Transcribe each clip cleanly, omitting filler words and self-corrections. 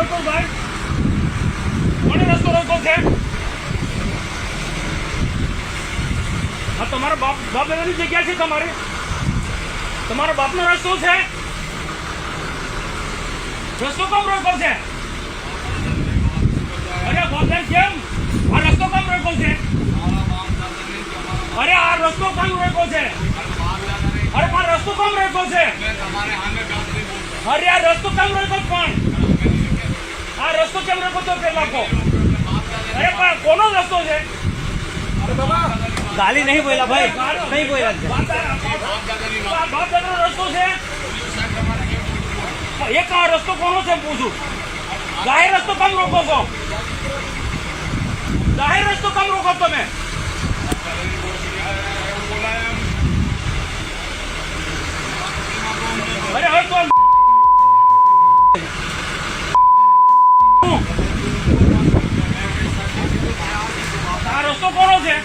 રોકો ભાઈ? કોને રસ્તો રોકો છે? આ તમારા બાપ દાદાની જગ્યા છે તમારી? તમારા બાપનો રસ્તો છે? રસ્તો કેમ રોકો છે? અરે બાપને કેમ આ રસ્તો કેમ રોકો છે? અરે આ રસ્તો કેમ રોકો છે? અરે પણ રસ્તો કેમ રોકો છે? અરે આ રસ્તો કેમ રોકો પણ? આ રસ્તો કેમ રોકો તો પેલા કો? અરે પણ કોનો રસ્તો છે? गाली नहीं बोला भाई, नहीं बोला। બાપ દાદાનો રસ્તો છે? એક આ રસ્તો કોનો છે પૂછું? જાહેર રસ્તો કેમ રોકો છો? જાહેર રસ્તો કેમ રોકો તમે? અરે હવે તો આ રસ્તો કોનો છે?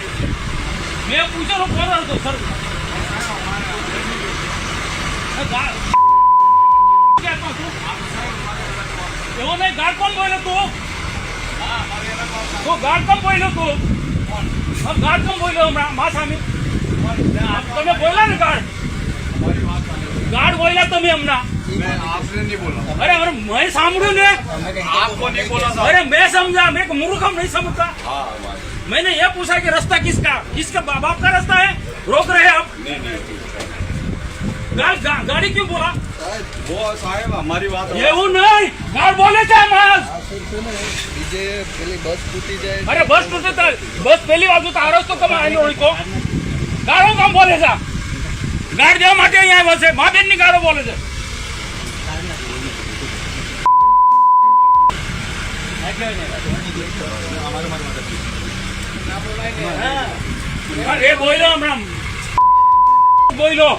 મેં પૂછેલો કોનો રસ્તો સર? એવો નહીં, ગાર્ડ કોણ બોલ્યો તું? ગાર્ડ કોણ બોલ્યો તું? ગાર્ડ કોણ બોલ્યો હમણાં મા સામે? તમે બોલ્યા ને ગાર્ડ? ગાર્ડ બોલ્યા તમે હમણાં? आपने नहीं बोला। अरे अरे मैं सामड़ू ने आपको नहीं बोला था। अरे मैं समझा, मैं मूर्खम नहीं समझता। हाँ मैंने ये पूछा कि रास्ता किसका? किसका बाप का रास्ता है? रोक रहे हैं आप? नहीं नहीं गाड़ी क्यों बोला? वो साहेब हमारी बात ये वो नहीं, गार्ड बोले थे मास। બીજે પેલી બસ તૂટી જાય अरे बस टूटे था, बस पहली बात तो आरस तो कम आएंगे उनको गाड़ो कम बोले था? गार्ड देवा माटे यहाँ बस है, माँ बेन नहीं गाड़ो बोले थे। अरे बोलो हमણાં બોલો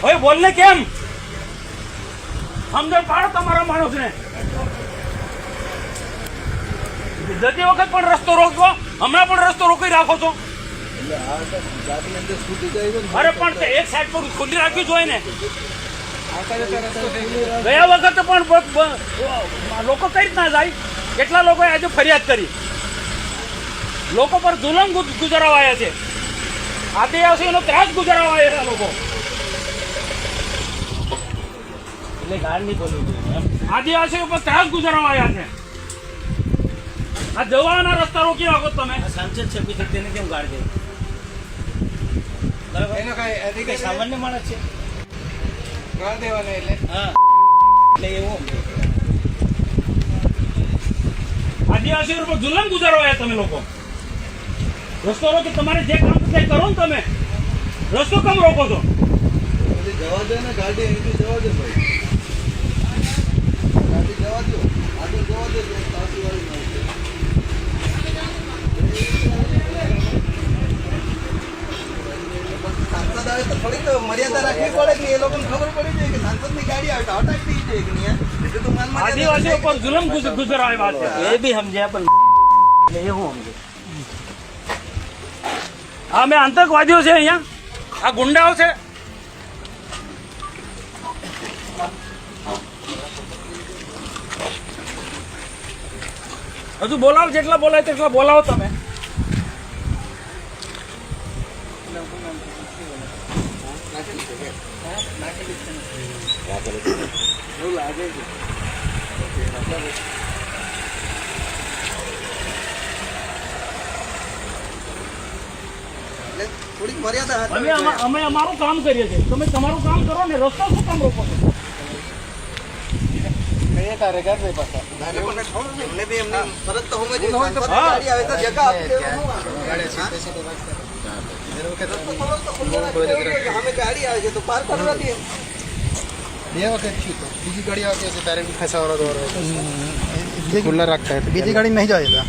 હવે બોલને કેમ સમજણ પાડો તમારા માણસને જતી વખત પણ રસ્તો રોકો હમણાં પણ રસ્તો રોકી રાખો છો ગાડી અંદર તૂટી જાય છે અરે પણ તે એક સાઈડ પર ખુલ્લી રાખવી જોઈએ ને ગયા વખતે પણ લોકો કઈ રીતના જાય કેટલા લોકોએ આજે ફરિયાદ કરી લોકો પર જુલમ ગુજારવાયા છે આદિવાસીઓનો ત્રાસ ગુજારવાયા લોકો એટલે ગાળ નહીં બોલવું જોઈએ એમ. આદિવાસીઓ પર ત્રાસ ગુજારવાયા છે આ જવાના રસ્તા રોકી રાખો તમે આ સાંસદ છે પૂછે તેને કેમ ગાળ દે? બરાબર? એનો કઈ એ કઈ સામાન્ય માણસ છે? ગાળ દેવાના એટલે હા એટલે એવું આદિવાસીઓ પર જુલમ ગુજારવાયા તમે લોકો રસ્તો રોકો તમારે જે કામ થાય કરો ને તમે રસ્તો કેમ રોકો છો પછી જવા દે ને ગાડી અહીંથી જવા દે ભાઈ ગાડી જવા દો આગળ જવા દે તો સાસી વાળી મળશે સાંસદ આવે તો થોડીક મર્યાદા રાખવી પડે કે એ લોકોને ખબર પડી જાય કે સાંસદની ગાડી આવે તો હટાવી દઈ જાય કે નહીં એટલે તો માનમાં આદિવાસીઓ પર જુલમ ગુજારવાયા છે એ બી સમજ્યા પણ એટલે એવું સમજે આ મેં આતંકવાદીઓ છે અહીંયા આ ગુંડાઓ છે હજુ બોલાવો જેટલા બોલાય તેટલા બોલાવો તમે એવું લાગે છે થોડીક મર્યાદા અમે અમારું કામ કરીએ છીએ તમે તમારું કામ કરો ને રસ્તો શું કામ રોકો છો એમને બી એમની ફરજ તો હોવી જોઈએ. સાંસદની ગાડી આવે તો જગ્યા આપી દેવાનું. સામે ગાડી આવે છે તો પાર કરવા દે. બે વખત થયું તો બીજી ગાડી આવતી હતી ત્યારે બી ફસાવાનો દોર ખુલ્લા રાખતા હતા બીજી ગાડી નહીં જાય